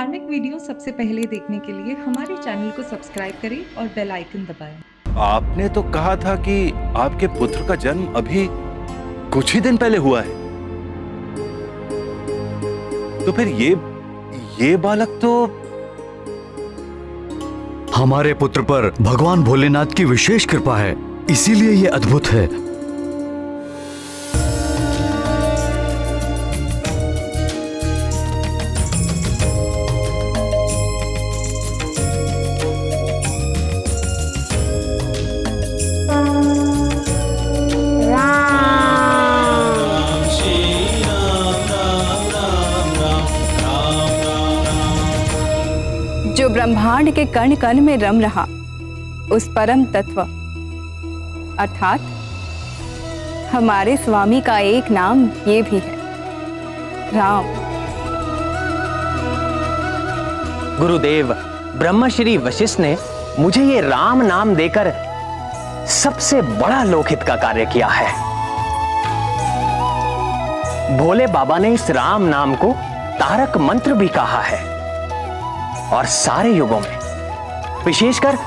धार्मिक वीडियो सबसे पहले देखने के लिए हमारे चैनल को सब्सक्राइब करें और बेल आइकन दबाएं। आपने तो कहा था कि आपके पुत्र का जन्म अभी कुछ ही दिन पहले हुआ है, तो फिर ये बालक तो हमारे पुत्र पर भगवान भोलेनाथ की विशेष कृपा है, इसीलिए ये अद्भुत है। जो ब्रह्मांड के कण कण में रम रहा, उस परम तत्व अर्थात हमारे स्वामी का एक नाम ये भी है, राम। गुरुदेव ब्रह्मश्री वशिष्ठ ने मुझे ये राम नाम देकर सबसे बड़ा लोकहित का कार्य किया है। भोले बाबा ने इस राम नाम को तारक मंत्र भी कहा है और सारे युगों में, विशेषकर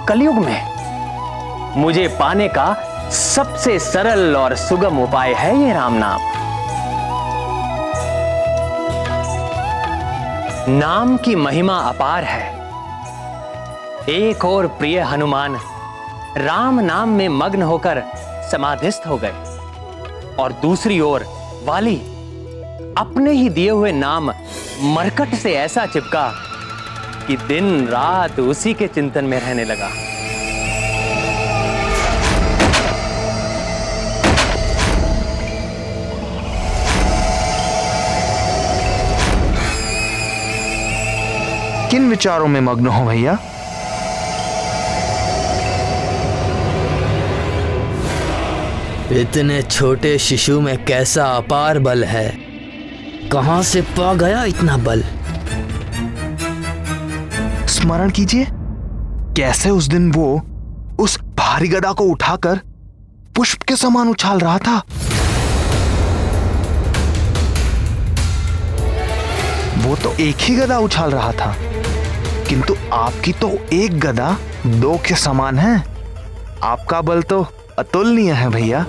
कलयुग में, मुझे पाने का सबसे सरल और सुगम उपाय है ये राम नाम। नाम की महिमा अपार है। एक और प्रिय हनुमान राम नाम में मग्न होकर समाधिस्थ हो गए और दूसरी ओर वाली अपने ही दिए हुए नाम मरकट से ऐसा चिपका कि दिन रात उसी के चिंतन में रहने लगा। किन विचारों में मग्न हो भैया? इतने छोटे शिशु में कैसा अपार बल है, कहां से पा गया इतना बल? स्मरण कीजिए, कैसे उस दिन वो उस भारी गदा को उठाकर पुष्प के समान उछाल रहा था। वो तो एक ही गदा उछाल रहा था, किंतु आपकी तो एक गदा दो के समान है। आपका बल तो अतुलनीय है भैया।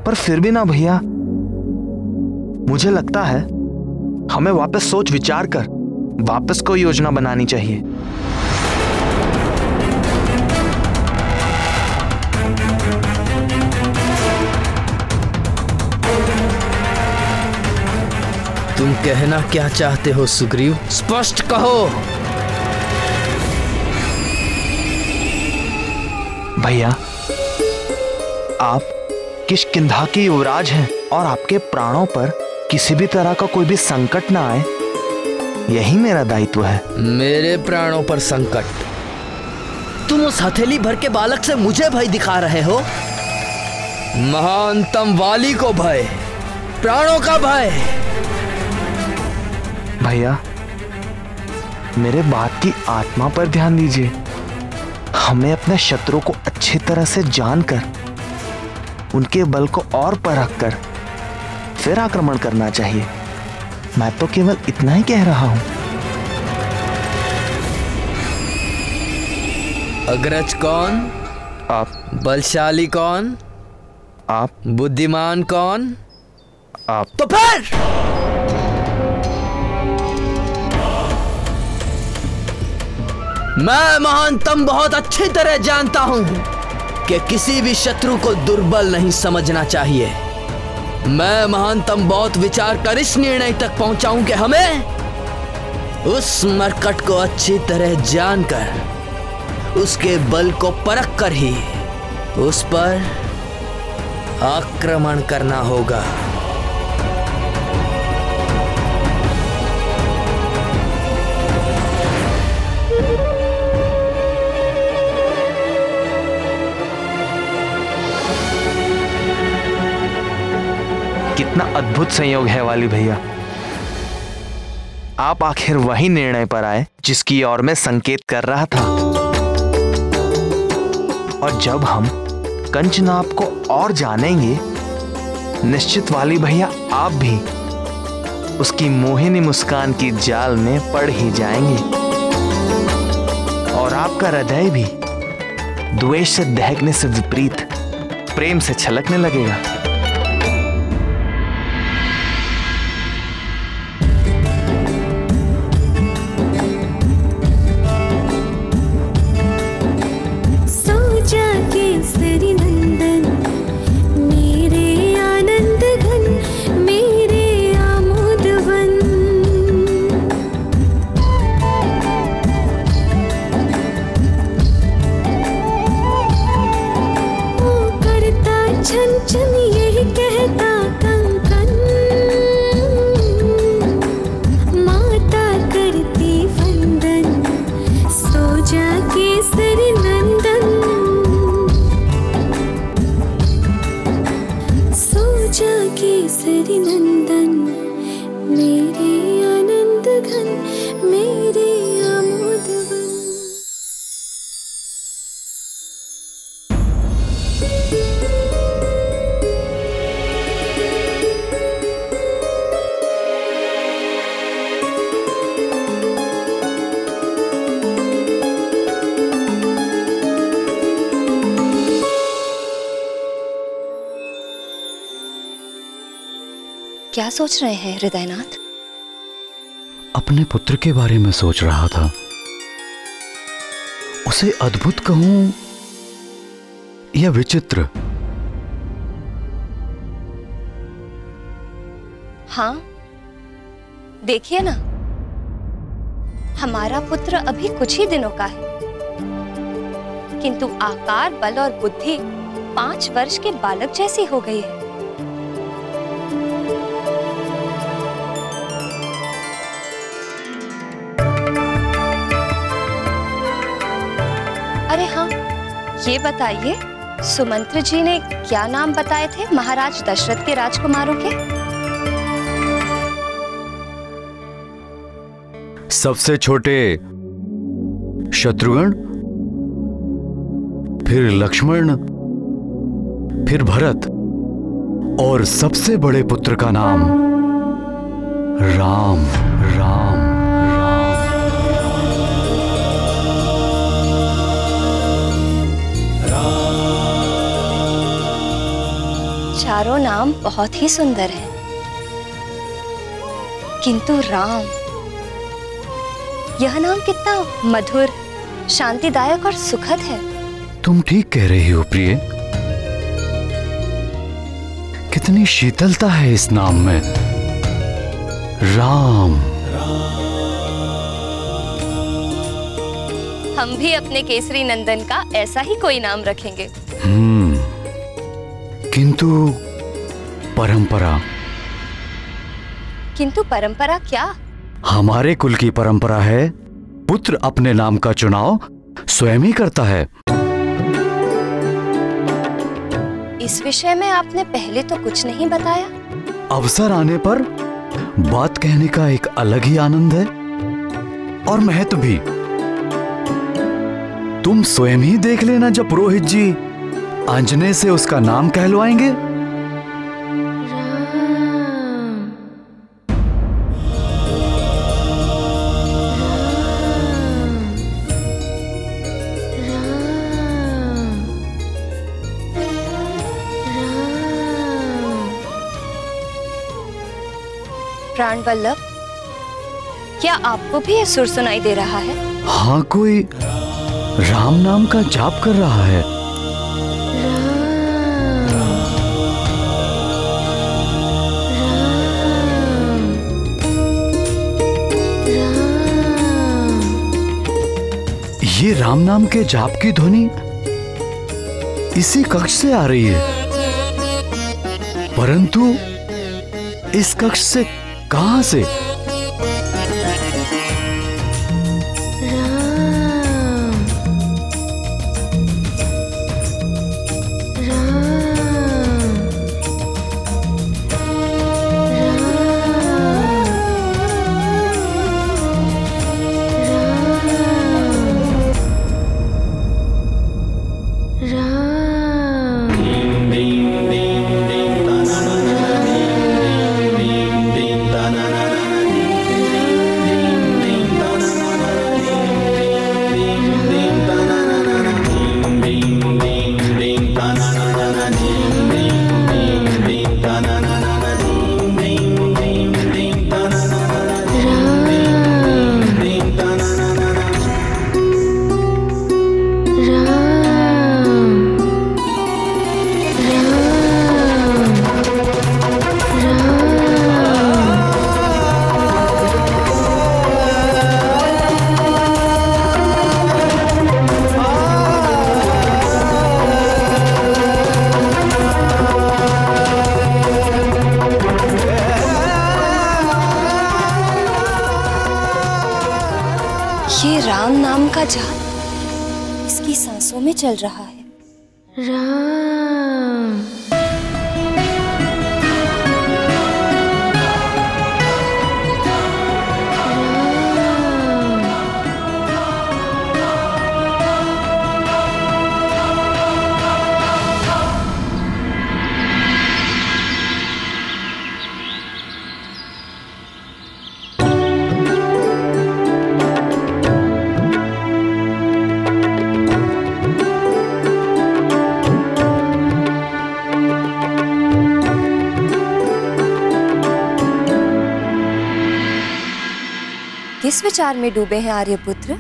पर फिर भी ना भैया, मुझे लगता है हमें वापस सोच विचार कर वापस कोई योजना बनानी चाहिए। तुम कहना क्या चाहते हो सुग्रीव? स्पष्ट कहो। भैया, आप किष्किंधा के युवराज हैं और आपके प्राणों पर किसी भी तरह का कोई भी संकट ना आए, यही मेरा दायित्व है। मेरे प्राणों पर संकट? तुम उस हथेली भर के बालक से मुझे भय दिखा रहे हो? महानतम वाली को भय, प्राणों का भय। भैया, मेरे बात की आत्मा पर ध्यान दीजिए। हमें अपने शत्रु को अच्छी तरह से जानकर उनके बल को और परख कर फिर आक्रमण करना चाहिए। मैं तो केवल इतना ही कह रहा हूं। अग्रज कौन? आप। बलशाली कौन? आप। बुद्धिमान कौन? आप। तो फिर मैं महानतम बहुत अच्छी तरह जानता हूं कि किसी भी शत्रु को दुर्बल नहीं समझना चाहिए। मैं महानतम बहुत विचार कर इस निर्णय तक पहुंचा हूं कि हमें उस मरकट को अच्छी तरह जानकर उसके बल को परख कर ही उस पर आक्रमण करना होगा। कितना अद्भुत संयोग है वाली भैया। आप आखिर वही निर्णय पर आए जिसकी ओर मैं संकेत कर रहा था। और जब हम कंचनाप को और जानेंगे, निश्चित वाली भैया आप भी उसकी मोहिनी मुस्कान की जाल में पड़ ही जाएंगे और आपका हृदय भी द्वेष से दहकने से विपरीत प्रेम से छलकने लगेगा। क्या सोच रहे हैं हृदयनाथ? अपने पुत्र के बारे में सोच रहा था। उसे अद्भुत कहूं या विचित्र? हाँ, देखिए ना, हमारा पुत्र अभी कुछ ही दिनों का है, किंतु आकार, बल और बुद्धि 5 वर्ष के बालक जैसी हो गई है। अरे हाँ, ये बताइए, सुमंत्र जी ने क्या नाम बताए थे महाराज दशरथ के राजकुमारों के? सबसे छोटे शत्रुघ्न, फिर लक्ष्मण, फिर भरत, और सबसे बड़े पुत्र का नाम राम। राम चारों नाम बहुत ही सुंदर हैं, किंतु राम, यह नाम कितना मधुर, शांतिदायक और सुखद है। तुम ठीक कह रही हो प्रिय। कितनी शीतलता है इस नाम में, राम। हम भी अपने केसरी नंदन का ऐसा ही कोई नाम रखेंगे। किंतु परंपरा। किंतु परंपरा क्या? हमारे कुल की परंपरा है, पुत्र अपने नाम का चुनाव स्वयं ही करता है। इस विषय में आपने पहले तो कुछ नहीं बताया। अवसर आने पर बात कहने का एक अलग ही आनंद है और महत्व भी। तुम स्वयं ही देख लेना, जब पुरोहित जी अंजने से उसका नाम कहलवाएंगे। प्राणवल्लभ, क्या आपको भी यह सुर सुनाई दे रहा है? हाँ, कोई राम नाम का जाप कर रहा है। ये राम नाम के जाप की ध्वनि इसी कक्ष से आ रही है, परंतु इस कक्ष से कहां से? राम नाम का जाप इसकी सांसों में चल रहा है। राम। किस विचार में डूबे हैं आर्यपुत्र?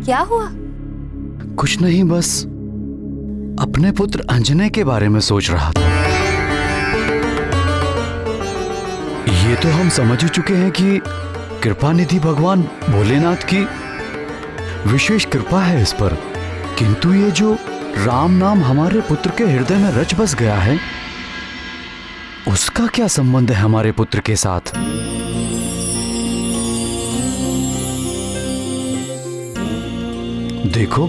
क्या हुआ? कुछ नहीं, बस अपने पुत्र अंजने के बारे में सोच रहा था। ये तो हम समझ ही चुके हैं कि कृपानिधि भगवान भोलेनाथ की विशेष कृपा है इस पर, किंतु ये जो राम नाम हमारे पुत्र के हृदय में रच बस गया है, उसका क्या संबंध है हमारे पुत्र के साथ? देखो,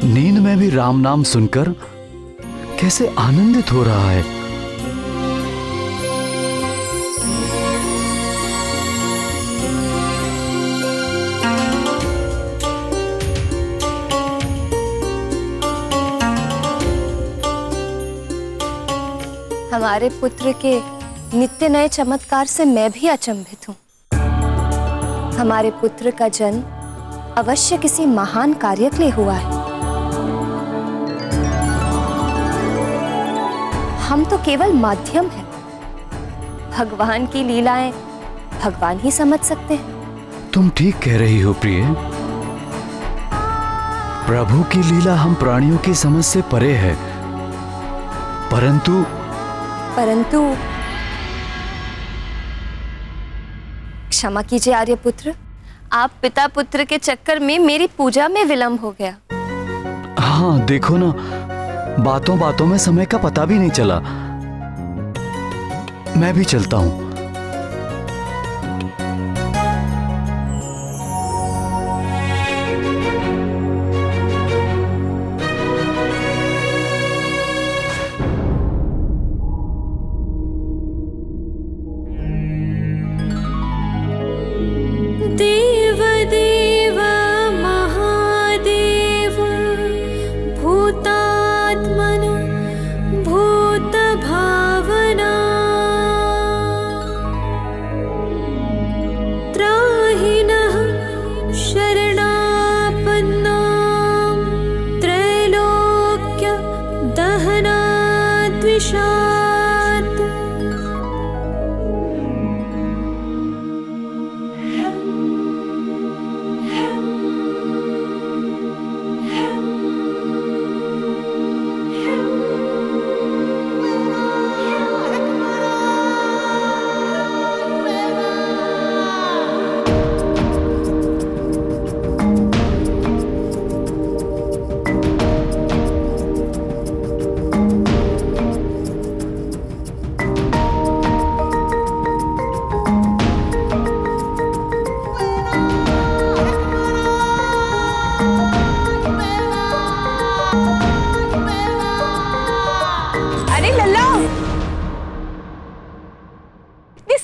नींद में भी राम नाम सुनकर कैसे आनंदित हो रहा है। हमारे पुत्र के नित्य नए चमत्कार से मैं भी अचंभित हूँ। हमारे पुत्र का जन्म अवश्य किसी महान कार्य के लिए हुआ है। हम तो केवल माध्यम हैं। भगवान की लीलाएं भगवान ही समझ सकते हैं। तुम ठीक कह रही हो प्रिय। प्रभु की लीला हम प्राणियों की समझ से परे है, परंतु क्षमा कीजिए आर्यपुत्र, आप पिता पुत्र के चक्कर में मेरी पूजा में विलंब हो गया। हाँ, देखो ना, बातों बातों में समय का पता भी नहीं चला। मैं भी चलता हूं।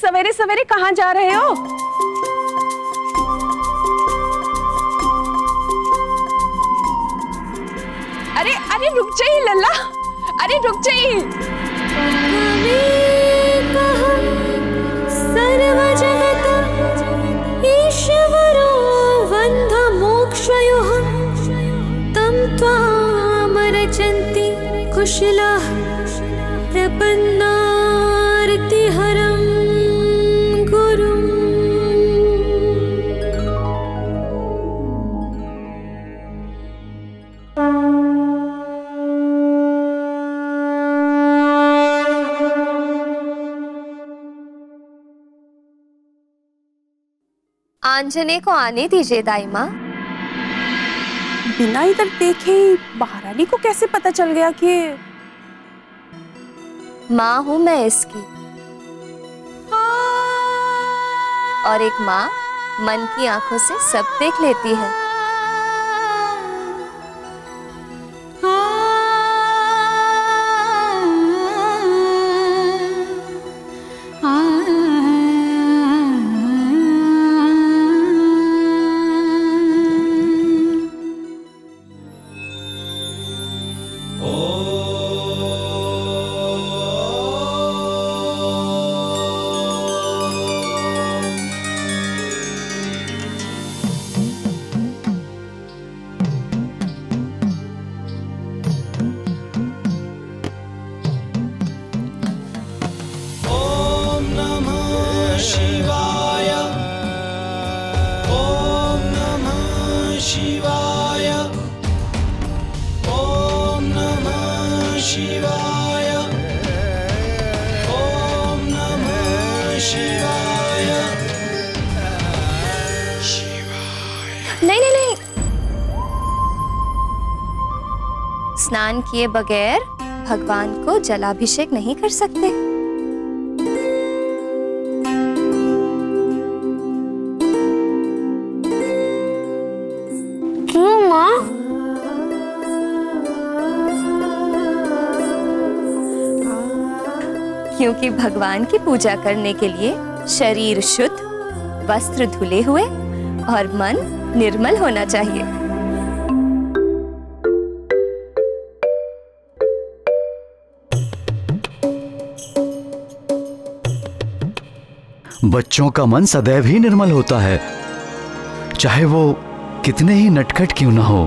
सवेरे सवेरे कहाँ जा रहे हो? अरे अरे रुक जाइए लल्ला, अरे रुक जाइए। सर्व जगत ईश्वरो वंद मोक्षयोः तं त्वां रचन्ति कुशलाः प्रपन्नार्तिहरम् आंजने को आने दीजिए दाई माँ। बिना इधर देखे महारानी को कैसे पता चल गया कि माँ हूँ मैं इसकी, और एक माँ मन की आंखों से सब देख लेती है। नहीं नहीं नहीं, स्नान किए बगैर भगवान को जलाभिषेक नहीं कर सकते। क्यों माँ? क्योंकि भगवान की पूजा करने के लिए शरीर शुद्ध, वस्त्र धुले हुए और मन निर्मल होना चाहिए। बच्चों का मन सदैव ही निर्मल होता है, चाहे वो कितने ही नटखट क्यों ना हो।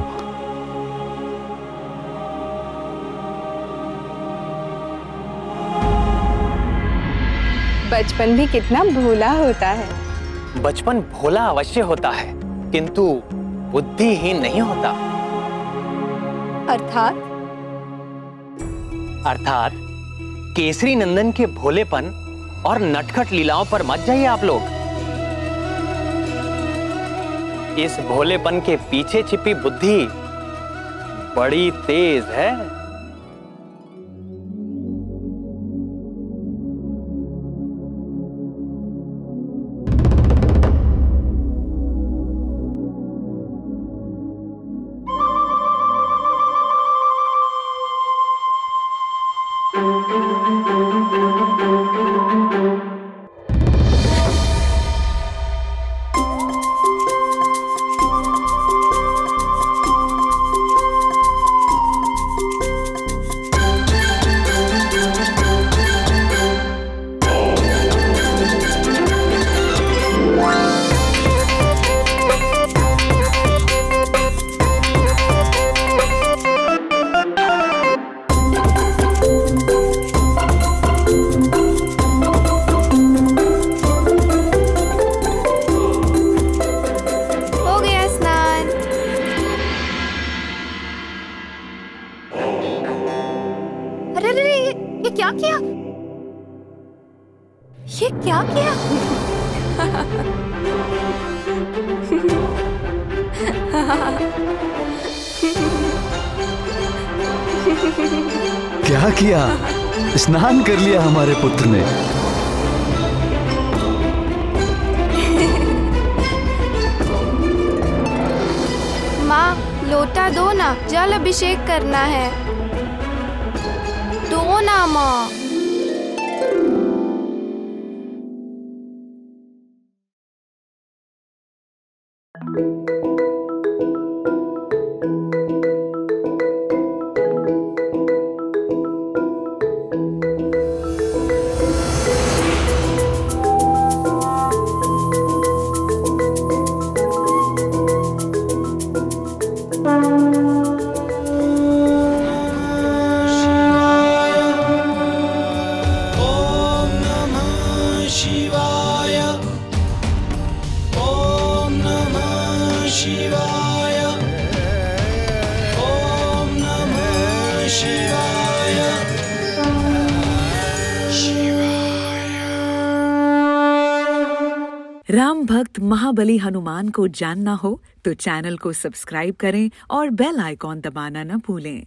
बचपन भी कितना भोला होता है। बचपन भोला अवश्य होता है, किंतु बुद्धिहीन नहीं होता। अर्थात केसरी नंदन के भोलेपन और नटखट लीलाओं पर मत जाइए आप लोग। इस भोलेपन के पीछे छिपी बुद्धि बड़ी तेज है। ये क्या किया? क्या किया? स्नान कर लिया हमारे पुत्र ने। माँ लोटा दो ना, जल अभिषेक करना है। दो ना माँ। राम भक्त महाबली हनुमान को जानना हो तो चैनल को सब्सक्राइब करें और बेल आइकॉन दबाना न भूलें।